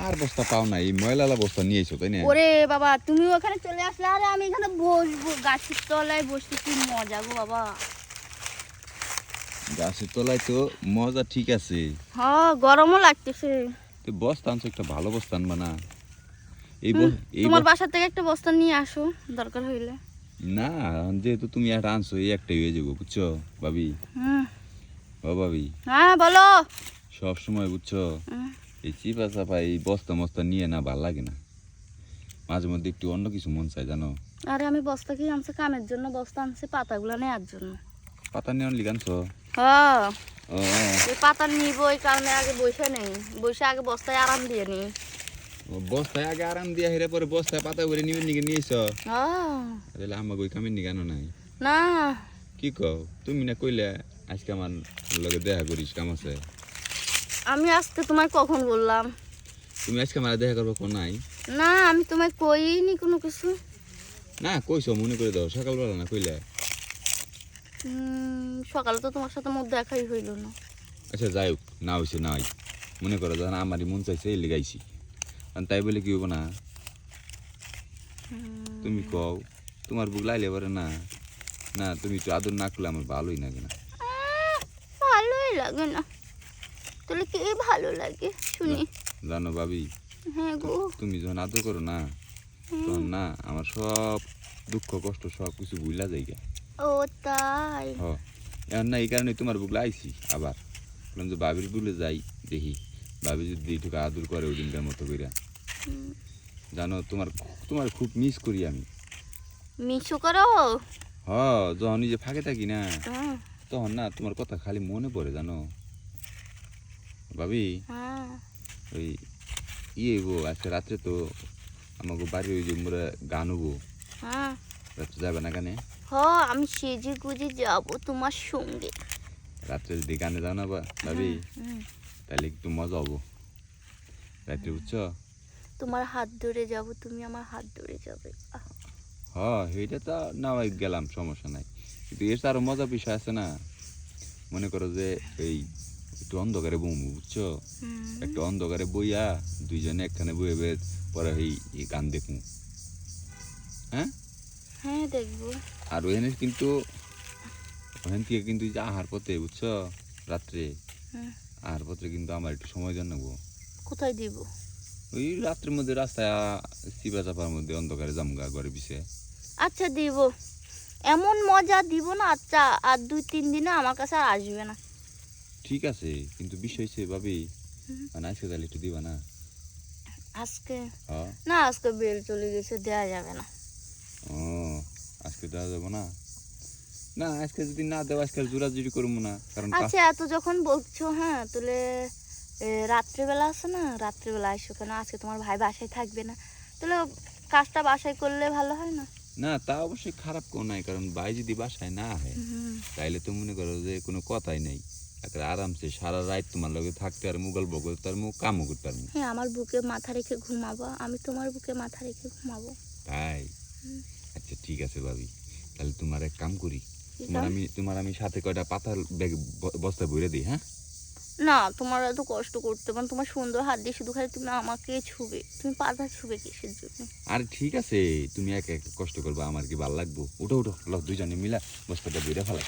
আর বস্তা পাও না, এই ময়লালা বস্তা নিয়ে এসো তাই না? ওরে বাবা, তুমি ওখানে চলে আসলে, আরে আমি এখানে বসবো, গাছের তলায় বসতে কি মজা গো বাবা। গাছের তলায় তো মজা ঠিক আছে, হ্যাঁ গরমও লাগতেছে। তো বস্তা আনছো, একটা ভালো বস্তা আনবা না? এই তোমার বাসা থেকে একটা বস্তা নিয়ে আসো দরকার হইলে। না, যেহেতু তুমি একটা আনছো, এই একটাই হয়ে যাবো, বুঝছো ভাবি? ও ভাবি, হ্যাঁ বলো। সব সময় বুঝছো এই চিপা চাপা এই বস্তা মস্তা নিয়ে না ভাল লাগে না, মাঝে মধ্যে একটু অন্য কিছু মন চায় জানো। আরে আমি বস্তা কি আনছি কামের জন্য, বস্তা আনছি পাতাগুলো নেওয়ার জন্য। পাতা নিয়ে অনলি আনছো? হ্যাঁ, ও এই পাতা নিব এই কারণে আগে বসে নেই, বসে আগে বস্তায় আরাম দিয়ে নিই। বস্তায় আগে আরাম দিয়া হেরে পরে বস্তায় পাতা করে নিবেন নিকে নিয়েছো? হ্যাঁ। তাহলে আমাকে ওই কামের নিকে আনো নাই? না। কি কও তুমি? না কইলে আজকে আমার লগে দেখা করিস, কাম আছে। আমি আজকে তোমায় কখন বললাম? তুমি আজকে আমার দেখা করবো কোন নাই? না আমি তোমায় কইনি কোনো কিছু। না কইছো, মনে করে দাও, সকালবেলা না কইলে। সকালে তো তোমার সাথে মুখ দেখাই হইল না। আচ্ছা যাই হোক, না হয়েছে না হয়, মনে করো যখন আমারই মন চাইছে এই লেগাইছি, আর তাই বলে কি হবো না? তুমি কও, তোমার বুক লাইলে পারে না? না তুমি একটু আদর না করলে আমার ভালোই লাগে না। ভালোই লাগে না, তাহলে কি ভালো লাগে শুনি? জানো ভাবি, হ্যাঁ গো। তুমি যখন আদর করো না, তখন না আমার সব দুঃখ কষ্ট সব কিছু ভুলা যাই গা। ও তাই? হ, এখন না এই কারণে তোমার বুক লাইছি, আবার বললাম যে ভাবির বুলে যাই, দেখি ভাবি যদি এইটুকু আদর করে ওই দিনকার মতো কইরা। জানো তোমার তোমার খুব মিস করি আমি। মিশো করো? হ, যখন নিজে ফাঁকে থাকি না, তখন না তোমার কথা খালি মনে পড়ে জানো ভাবি। হ্যাঁ। ওই ইয়ে গো, আজকে রাত্রে তো আমাকে বাড়ি ওই যে মোরা গান হবো, হ্যাঁ। রাত্রে যাবে না গানে? আমি সেজে গুজে যাবো তোমার সঙ্গে। রাত্রে যদি গানে যাও না ভাবি, তাহলে একটু মজা হবো রাত্রে, বুঝছো? তোমার হাত ধরে যাব, তুমি আমার হাত ধরে যাবে। হ, সেইটা তো নাওয়াই গেলাম, সমস্যা নাই, কিন্তু এর তো আরো মজা বিষয় আছে না। মনে করো যে এই একটু অন্ধকারে বমু, বুঝছো? একটু অন্ধকারে বইয়া দুইজনে একখানে বইয়ে বের পরে এই গান দেখবো। হ্যাঁ হ্যাঁ দেখবো। আর ওখানে কিন্তু ওখান থেকে কিন্তু যে আহার পথে, বুঝছো, রাত্রে আহার পথে কিন্তু আমার একটু সময় দেন নেবো। কোথায় দিব? ওই রাত্রের মধ্যে রাস্তায় চিপা চাপার মধ্যে অন্ধকারে জামগা ঘরে পিছে। আচ্ছা দিব, এমন মজা দিব না। আচ্ছা আর 2-3 দিনে আমার কাছে আর আসবে না। ঠিক আছে, কিন্তু বিষয় হচ্ছে ভাবি, মানে আজকে তাহলে একটু দিবা না? আজকে হ্যাঁ। না, আজকে বেল চলে গেছে, দেওয়া যাবে না। ও, আজকে দেওয়া যাবো না? না আজকে যদি না দেওয়া, আজকে জোরাজুরি করবো না, কারণ আচ্ছা এত যখন বলছো, হ্যাঁ তাহলে রাত্রিবেলা আছে না, রাত্রিবেলা আসো কেন? আজকে তোমার ভাই বাসায় থাকবে না, তাহলে কাজটা বাসায় করলে ভালো হয় না? না তা অবশ্যই খারাপ কোনো নাই, কারণ ভাই যদি বাসায় না হয় তাইলে তো মনে করো যে কোনো কথাই নেই, একটা আরামসে সারা রাত তোমার লগে থাকতে আর মুগল বগল তার মুখ কামও করতে পারবো। হ্যাঁ, আমার বুকে মাথা রেখে ঘুমাবো, আমি তোমার বুকে মাথা রেখে ঘুমাবো। তাই? আচ্ছা ঠিক আছে ভাবি, তাহলে তোমার এক কাম করি, তোমার আমি সাথে কয়টা পাতার ব্যাগ বস্তা ভরে দিই। হ্যাঁ না, তোমার এত কষ্ট করতে পারো, তোমার সুন্দর হাত দিয়ে শুধু খালি তুমি আমাকে ছুবে, তুমি পাতা ছুবে কিসের জন্য? আরে ঠিক আছে, তুমি এক এক কষ্ট করবা, আমার কি ভালো লাগবো? উঠো উঠো, দুইজনে মিলা বস্তাটা ভরে ফেলাই।